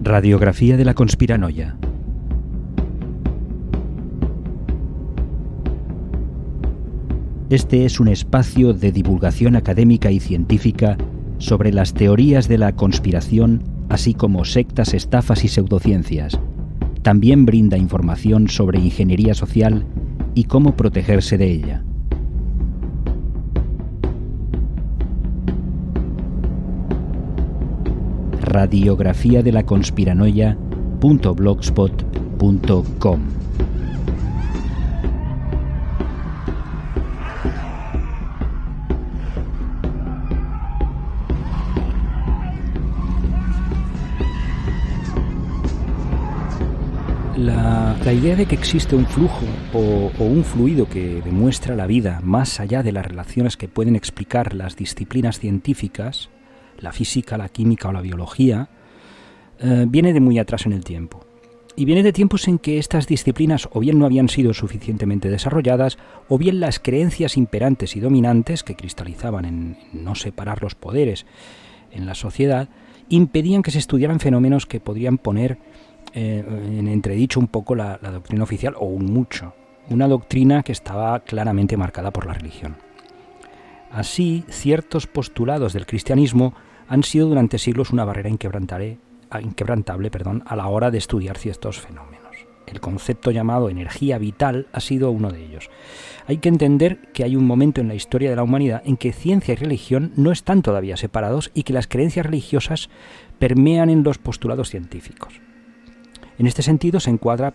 Radiografía de la conspiranoia. Este es un espacio de divulgación académica y científica sobre las teorías de la conspiración, así como sectas, estafas y pseudociencias. También brinda información sobre ingeniería social y cómo protegerse de ella. Radiografía de la conspiranoia.blogspot.com. La idea de que existe un flujo o un fluido que demuestra la vida más allá de las relaciones que pueden explicar las disciplinas científicas, la física, la química o la biología, viene de muy atrás en el tiempo. Y viene de tiempos en que estas disciplinas o bien no habían sido suficientemente desarrolladas, o bien las creencias imperantes y dominantes que cristalizaban en no separar los poderes en la sociedad, impedían que se estudiaran fenómenos que podrían poner en entredicho un poco la doctrina oficial, o un mucho, una doctrina que estaba claramente marcada por la religión. Así, ciertos postulados del cristianismo han sido durante siglos una barrera inquebrantable, a la hora de estudiar ciertos fenómenos. El concepto llamado energía vital ha sido uno de ellos. Hay que entender que hay un momento en la historia de la humanidad en que ciencia y religión no están todavía separados y que las creencias religiosas permean en los postulados científicos. En este sentido se encuadra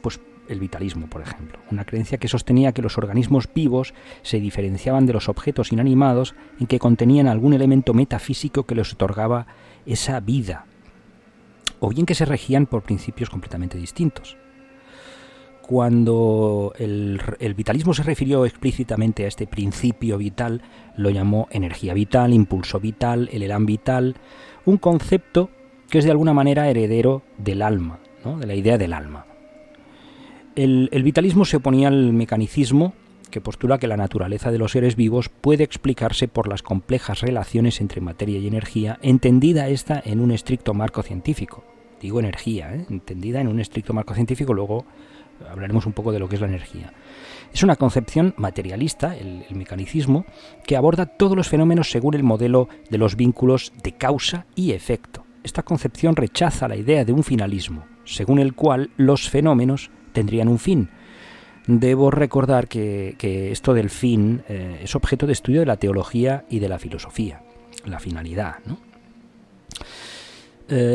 el vitalismo, por ejemplo, una creencia que sostenía que los organismos vivos se diferenciaban de los objetos inanimados en que contenían algún elemento metafísico que les otorgaba esa vida, o bien que se regían por principios completamente distintos. Cuando el vitalismo se refirió explícitamente a este principio vital, lo llamó energía vital, impulso vital, el elan vital, un concepto que es de alguna manera heredero del alma, ¿no? De la idea del alma. El vitalismo se oponía al mecanicismo, que postula que la naturaleza de los seres vivos puede explicarse por las complejas relaciones entre materia y energía, entendida esta en un estricto marco científico. Digo energía, entendida en un estricto marco científico, luego hablaremos un poco de lo que es la energía. Es una concepción materialista, el mecanicismo, que aborda todos los fenómenos según el modelo de los vínculos de causa y efecto. Esta concepción rechaza la idea de un finalismo, según el cual los fenómenos tendrían un fin. Debo recordar que esto del fin es objeto de estudio de la teología y de la filosofía, la finalidad, ¿no?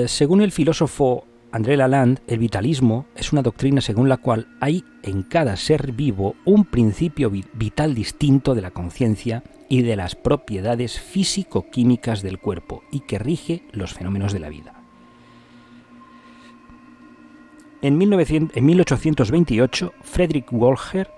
Según el filósofo André Lalande, el vitalismo es una doctrina según la cual hay en cada ser vivo un principio vital distinto de la conciencia y de las propiedades físico-químicas del cuerpo y que rige los fenómenos de la vida. En 1828, Friedrich Wöhler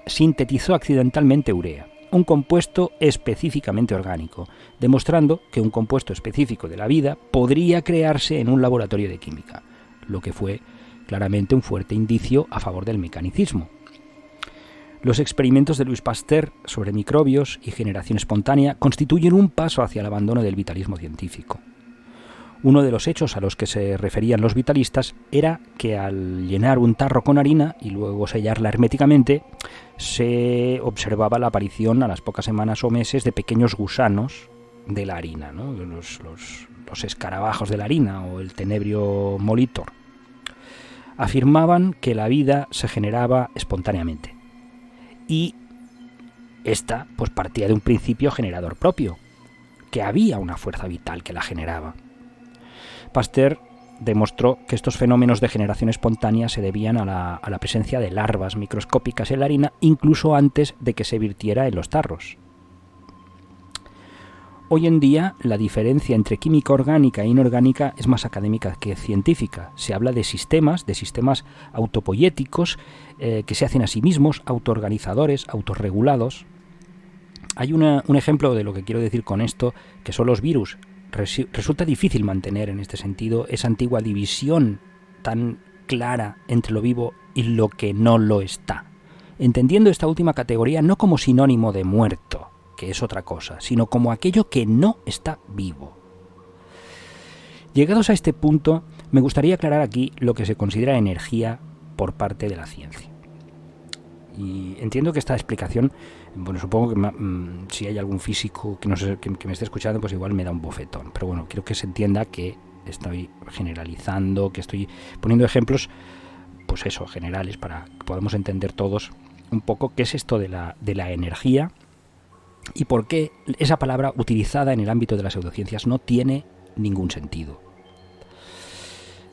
sintetizó accidentalmente urea, un compuesto específicamente orgánico, demostrando que un compuesto específico de la vida podría crearse en un laboratorio de química, lo que fue claramente un fuerte indicio a favor del mecanicismo. Los experimentos de Louis Pasteur sobre microbios y generación espontánea constituyen un paso hacia el abandono del vitalismo científico. Uno de los hechos a los que se referían los vitalistas era que al llenar un tarro con harina y luego sellarla herméticamente, se observaba la aparición a las pocas semanas o meses de pequeños gusanos de la harina, ¿no? Los escarabajos de la harina o el tenebrio molitor. Afirmaban que la vida se generaba espontáneamente y esta partía de un principio generador propio, que había una fuerza vital que la generaba. Pasteur demostró que estos fenómenos de generación espontánea se debían a la presencia de larvas microscópicas en la harina, incluso antes de que se virtiera en los tarros. Hoy en día, la diferencia entre química orgánica e inorgánica es más académica que científica. Se habla de sistemas autopoiéticos que se hacen a sí mismos, autoorganizadores, autorregulados. Hay un ejemplo de lo que quiero decir con esto, que son los virus. Resulta difícil mantener en este sentido esa antigua división tan clara entre lo vivo y lo que no lo está, entendiendo esta última categoría no como sinónimo de muerto, que es otra cosa, sino como aquello que no está vivo. Llegados a este punto, Me gustaría aclarar aquí lo que se considera energía por parte de la ciencia. Y entiendo que esta explicación, bueno, supongo que si hay algún físico que, que me esté escuchando, pues igual me da un bofetón. Pero bueno, quiero que se entienda que estoy generalizando, que estoy poniendo ejemplos, pues eso, generales, para que podamos entender todos un poco qué es esto de la energía y por qué esa palabra utilizada en el ámbito de las pseudociencias no tiene ningún sentido.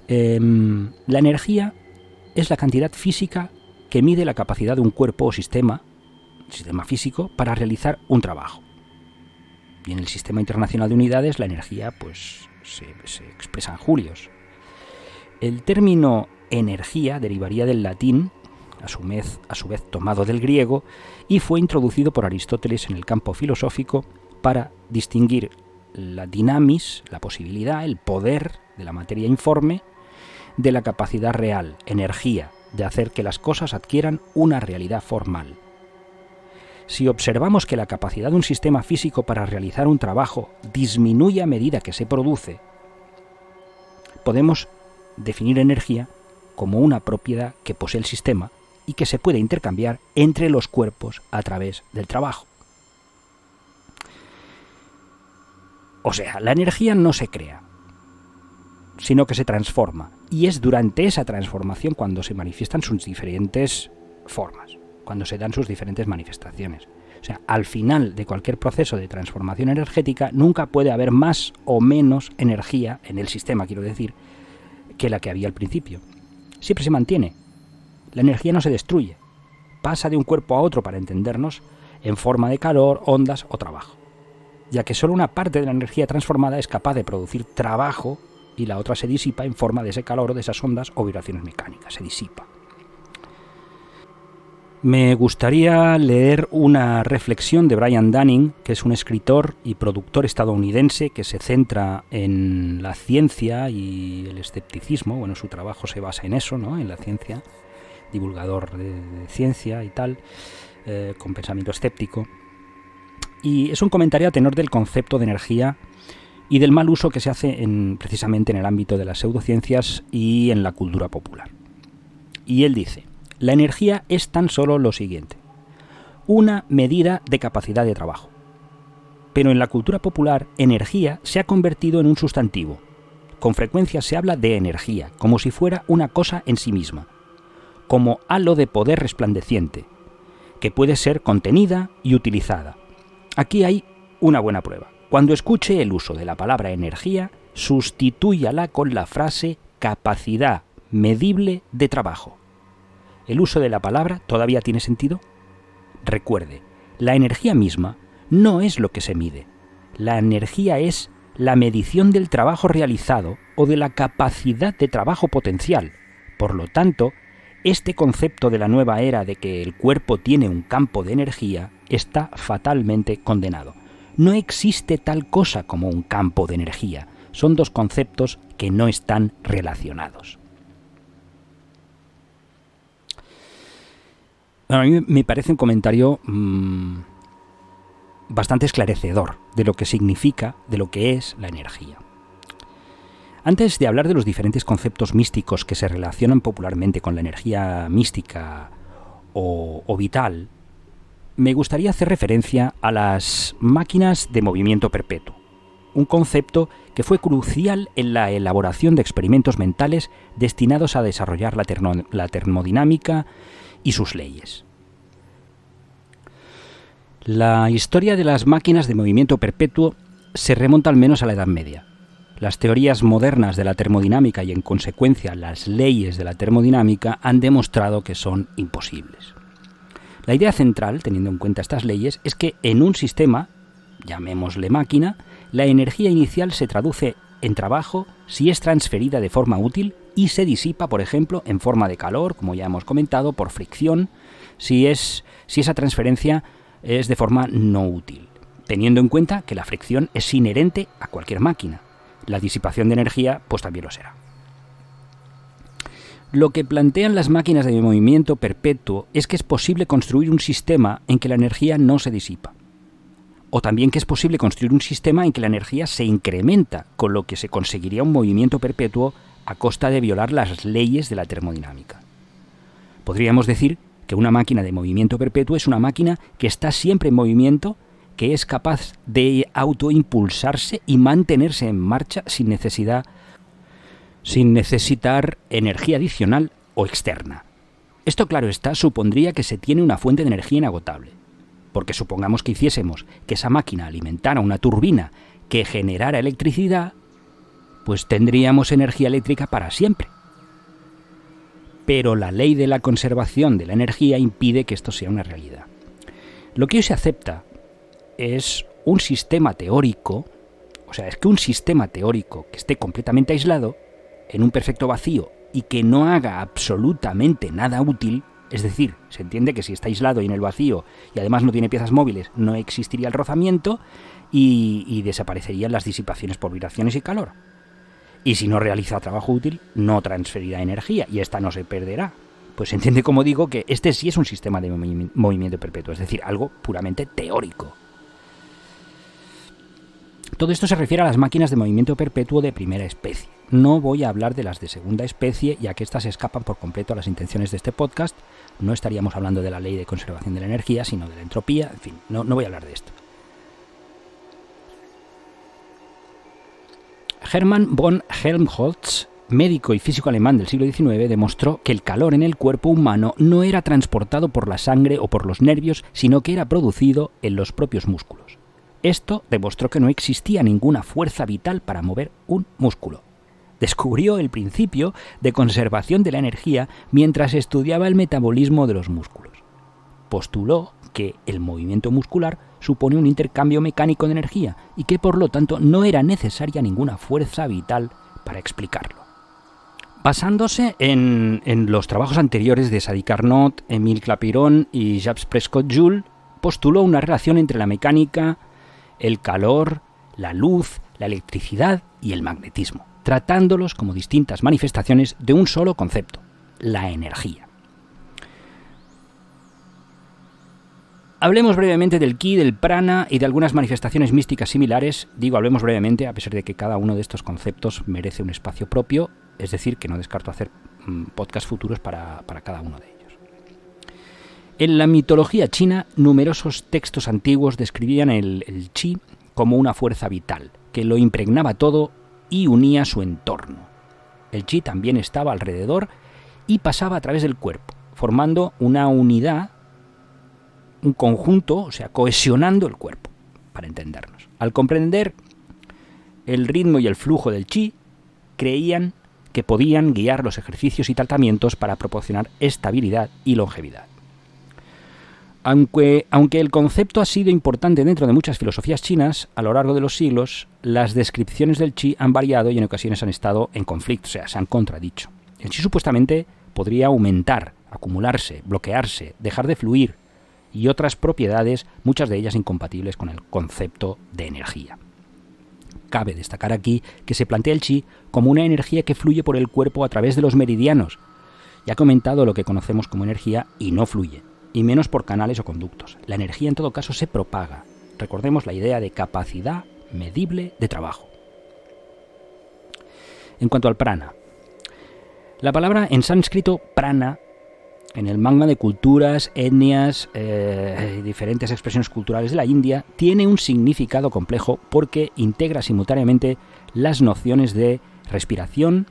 La energía es la cantidad física que mide la capacidad de un cuerpo o sistema físico para realizar un trabajo. Y en el Sistema Internacional de Unidades la energía pues se expresa en julios. El término energía derivaría del latín, a su vez tomado del griego, y fue introducido por Aristóteles en el campo filosófico para distinguir la dynamis, la posibilidad, el poder de la materia informe, de la capacidad real, energía, de hacer que las cosas adquieran una realidad formal. Si observamos que la capacidad de un sistema físico para realizar un trabajo disminuye a medida que se produce, podemos definir energía como una propiedad que posee el sistema y que se puede intercambiar entre los cuerpos a través del trabajo. O sea, la energía no se crea, sino que se transforma, y es durante esa transformación cuando se manifiestan sus diferentes formas, cuando se dan sus diferentes manifestaciones. O sea, al final de cualquier proceso de transformación energética nunca puede haber más o menos energía en el sistema, quiero decir, que la que había al principio. Siempre se mantiene. La energía no se destruye. Pasa de un cuerpo a otro, para entendernos, en forma de calor, ondas o trabajo, ya que solo una parte de la energía transformada es capaz de producir trabajo y la otra se disipa en forma de ese calor o de esas ondas o vibraciones mecánicas, se disipa. Me gustaría leer una reflexión de Brian Dunning, que es un escritor y productor estadounidense que se centra en la ciencia y el escepticismo. Bueno, su trabajo se basa en eso, ¿no? En la ciencia, divulgador de ciencia y tal, con pensamiento escéptico. Y es un comentario a tenor del concepto de energía y del mal uso que se hace precisamente en el ámbito de las pseudociencias y en la cultura popular. Y él dice: la energía es tan solo lo siguiente: una medida de capacidad de trabajo. Pero en la cultura popular, energía se ha convertido en un sustantivo. Con frecuencia se habla de energía, como si fuera una cosa en sí misma, como halo de poder resplandeciente, que puede ser contenida y utilizada. Aquí hay una buena prueba. Cuando escuche el uso de la palabra energía, sustitúyala con la frase capacidad medible de trabajo. ¿El uso de la palabra todavía tiene sentido? Recuerde, la energía misma no es lo que se mide. La energía es la medición del trabajo realizado o de la capacidad de trabajo potencial. Por lo tanto, este concepto de la nueva era de que el cuerpo tiene un campo de energía está fatalmente condenado. No existe tal cosa como un campo de energía. Son dos conceptos que no están relacionados. Bueno, a mí me parece un comentario bastante esclarecedor de lo que significa, de lo que es la energía. Antes de hablar de los diferentes conceptos místicos que se relacionan popularmente con la energía mística o vital, me gustaría hacer referencia a las máquinas de movimiento perpetuo, un concepto que fue crucial en la elaboración de experimentos mentales destinados a desarrollar la termodinámica y sus leyes. La historia de las máquinas de movimiento perpetuo se remonta al menos a la Edad Media. Las teorías modernas de la termodinámica y, en consecuencia, las leyes de la termodinámica han demostrado que son imposibles. La idea central, teniendo en cuenta estas leyes, es que en un sistema, llamémosle máquina, la energía inicial se traduce en trabajo si es transferida de forma útil y se disipa, por ejemplo, en forma de calor, como ya hemos comentado, por fricción, si esa transferencia es de forma no útil, teniendo en cuenta que la fricción es inherente a cualquier máquina. La disipación de energía, pues también lo será. Lo que plantean las máquinas de movimiento perpetuo es que es posible construir un sistema en que la energía no se disipa. O también que es posible construir un sistema en que la energía se incrementa, con lo que se conseguiría un movimiento perpetuo a costa de violar las leyes de la termodinámica. Podríamos decir que una máquina de movimiento perpetuo es una máquina que está siempre en movimiento, que es capaz de autoimpulsarse y mantenerse en marcha sin necesitar energía adicional o externa. Esto, claro está, supondría que se tiene una fuente de energía inagotable, porque supongamos que hiciésemos que esa máquina alimentara una turbina que generara electricidad, pues tendríamos energía eléctrica para siempre. Pero la ley de la conservación de la energía impide que esto sea una realidad. Lo que hoy se acepta es un sistema teórico, o sea, es que un sistema teórico que esté completamente aislado, en un perfecto vacío, y que no haga absolutamente nada útil, es decir, se entiende que si está aislado y en el vacío, y además no tiene piezas móviles, no existiría el rozamiento y desaparecerían las disipaciones por vibraciones y calor. Y si no realiza trabajo útil, no transferirá energía, y esta no se perderá. Pues se entiende, como digo, que este sí es un sistema de movimiento perpetuo, es decir, algo puramente teórico. Todo esto se refiere a las máquinas de movimiento perpetuo de primera especie. No voy a hablar de las de segunda especie, ya que estas escapan por completo a las intenciones de este podcast. No estaríamos hablando de la ley de conservación de la energía, sino de la entropía. En fin, no voy a hablar de esto. Hermann von Helmholtz, médico y físico alemán del siglo XIX, demostró que el calor en el cuerpo humano no era transportado por la sangre o por los nervios, sino que era producido en los propios músculos. Esto demostró que no existía ninguna fuerza vital para mover un músculo. Descubrió el principio de conservación de la energía mientras estudiaba el metabolismo de los músculos. Postuló que el movimiento muscular supone un intercambio mecánico de energía y que por lo tanto no era necesaria ninguna fuerza vital para explicarlo. Basándose en los trabajos anteriores de Sadi Carnot, Émile Clapeyron y Jacques Prescott-Joule, postuló una relación entre la mecánica, el calor, la luz, la electricidad y el magnetismo, tratándolos como distintas manifestaciones de un solo concepto, la energía. Hablemos brevemente del ki, del prana y de algunas manifestaciones místicas similares. Digo, hablemos brevemente, a pesar de que cada uno de estos conceptos merece un espacio propio, es decir, que no descarto hacer podcasts futuros para cada uno de ellos. En la mitología china, numerosos textos antiguos describían el chi como una fuerza vital, que lo impregnaba todo y unía su entorno. El chi también estaba alrededor y pasaba a través del cuerpo, formando una unidad, un conjunto, o sea, cohesionando el cuerpo, para entendernos. Al comprender el ritmo y el flujo del chi, creían que podían guiar los ejercicios y tratamientos para proporcionar estabilidad y longevidad. Aunque el concepto ha sido importante dentro de muchas filosofías chinas, a lo largo de los siglos, las descripciones del chi han variado y en ocasiones han estado en conflicto, o sea, se han contradicho. El chi supuestamente podría aumentar, acumularse, bloquearse, dejar de fluir, y otras propiedades, muchas de ellas incompatibles con el concepto de energía. Cabe destacar aquí que se plantea el chi como una energía que fluye por el cuerpo a través de los meridianos. Ya he comentado lo que conocemos como energía y no fluye, y menos por canales o conductos. La energía en todo caso se propaga. Recordemos la idea de capacidad medible de trabajo. En cuanto al prana, la palabra en sánscrito prana, en el magma de culturas, etnias, diferentes expresiones culturales de la India, tiene un significado complejo porque integra simultáneamente las nociones de respiración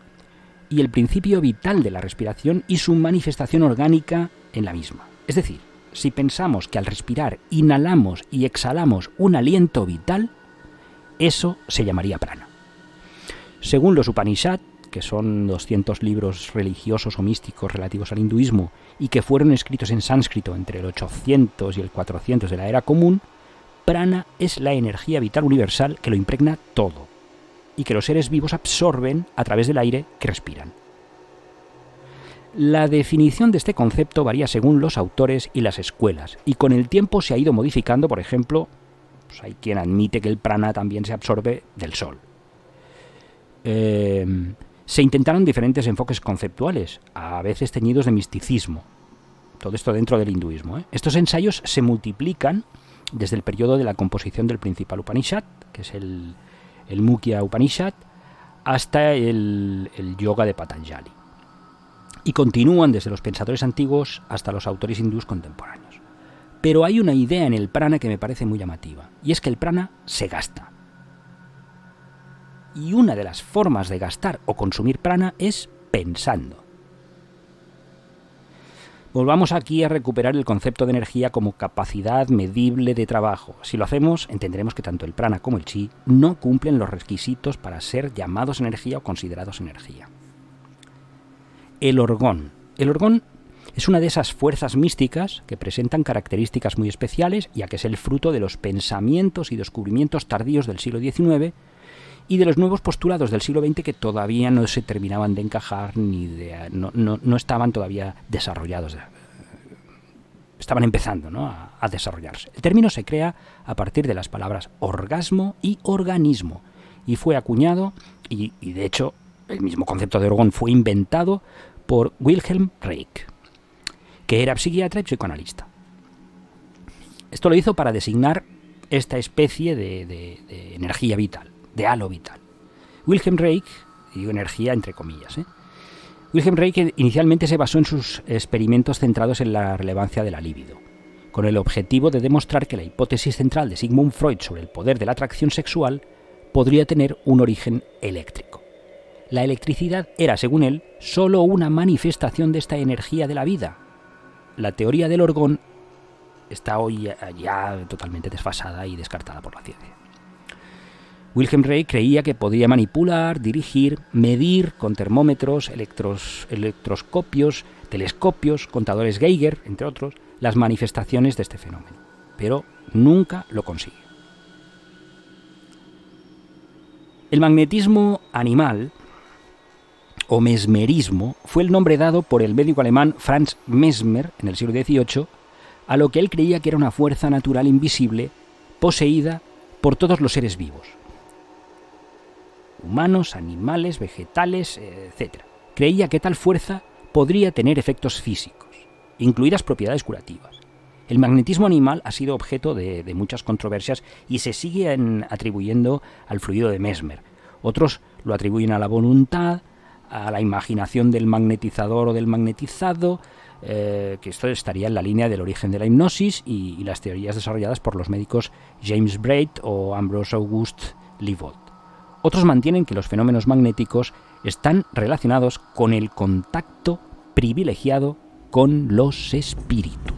y el principio vital de la respiración y su manifestación orgánica en la misma. Es decir, si pensamos que al respirar inhalamos y exhalamos un aliento vital, eso se llamaría prana. Según los Upanishad, que son 200 libros religiosos o místicos relativos al hinduismo y que fueron escritos en sánscrito entre el 800 y el 400 de la era común, prana es la energía vital universal que lo impregna todo y que los seres vivos absorben a través del aire que respiran. La definición de este concepto varía según los autores y las escuelas, y con el tiempo se ha ido modificando. Por ejemplo, pues hay quien admite que el prana también se absorbe del sol. Se intentaron diferentes enfoques conceptuales, a veces teñidos de misticismo. Todo esto dentro del hinduismo. Estos ensayos se multiplican desde el periodo de la composición del principal Upanishad, que es el Mukya Upanishad, hasta el yoga de Patanjali. Y continúan desde los pensadores antiguos hasta los autores hindús contemporáneos. Pero hay una idea en el prana que me parece muy llamativa, y es que el prana se gasta. Y una de las formas de gastar o consumir prana es pensando. Volvamos aquí a recuperar el concepto de energía como capacidad medible de trabajo. Si lo hacemos, entenderemos que tanto el prana como el chi no cumplen los requisitos para ser llamados energía o considerados energía. El orgón. El orgón es una de esas fuerzas místicas que presentan características muy especiales, ya que es el fruto de los pensamientos y descubrimientos tardíos del siglo XIX y de los nuevos postulados del siglo XX que todavía no se terminaban de encajar no estaban todavía desarrollados. Estaban empezando, ¿no?, a desarrollarse. El término se crea a partir de las palabras orgasmo y organismo y fue acuñado y de hecho el mismo concepto de orgón fue inventado por Wilhelm Reich, que era psiquiatra y psicoanalista. Esto lo hizo para designar esta especie de energía vital, de halo vital. Wilhelm Reich, digo energía entre comillas, Wilhelm Reich inicialmente se basó en sus experimentos centrados en la relevancia de la libido, con el objetivo de demostrar que la hipótesis central de Sigmund Freud sobre el poder de la atracción sexual podría tener un origen eléctrico. La electricidad era, según él, solo una manifestación de esta energía de la vida. La teoría del orgón está hoy ya totalmente desfasada y descartada por la ciencia. Wilhelm Reich creía que podía manipular, dirigir, medir con termómetros, electroscopios, telescopios, contadores Geiger, entre otros, las manifestaciones de este fenómeno, pero nunca lo consigue. El magnetismo animal o mesmerismo fue el nombre dado por el médico alemán Franz Mesmer en el siglo XVIII a lo que él creía que era una fuerza natural invisible poseída por todos los seres vivos, humanos, animales, vegetales, etc. Creía que tal fuerza podría tener efectos físicos, incluidas propiedades curativas. El magnetismo animal ha sido objeto de muchas controversias y se sigue atribuyendo al fluido de Mesmer. Otros lo atribuyen a la voluntad, a la imaginación del magnetizador o del magnetizado, que esto estaría en la línea del origen de la hipnosis y las teorías desarrolladas por los médicos James Braid o Ambrose Auguste Livold. Otros mantienen que los fenómenos magnéticos están relacionados con el contacto privilegiado con los espíritus.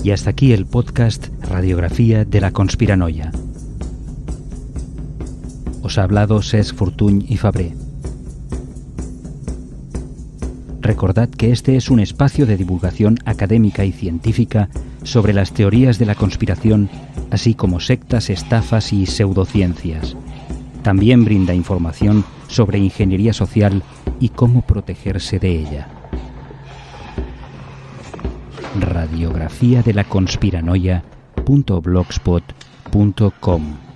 Y hasta aquí el podcast Radiografía de la Conspiranoia. Os ha hablado Cesc Fortuny y Fabré. Recordad que este es un espacio de divulgación académica y científica sobre las teorías de la conspiración, así como sectas, estafas y pseudociencias. También brinda información sobre ingeniería social y cómo protegerse de ella. Radiografía de la Conspiranoia.blogspot.com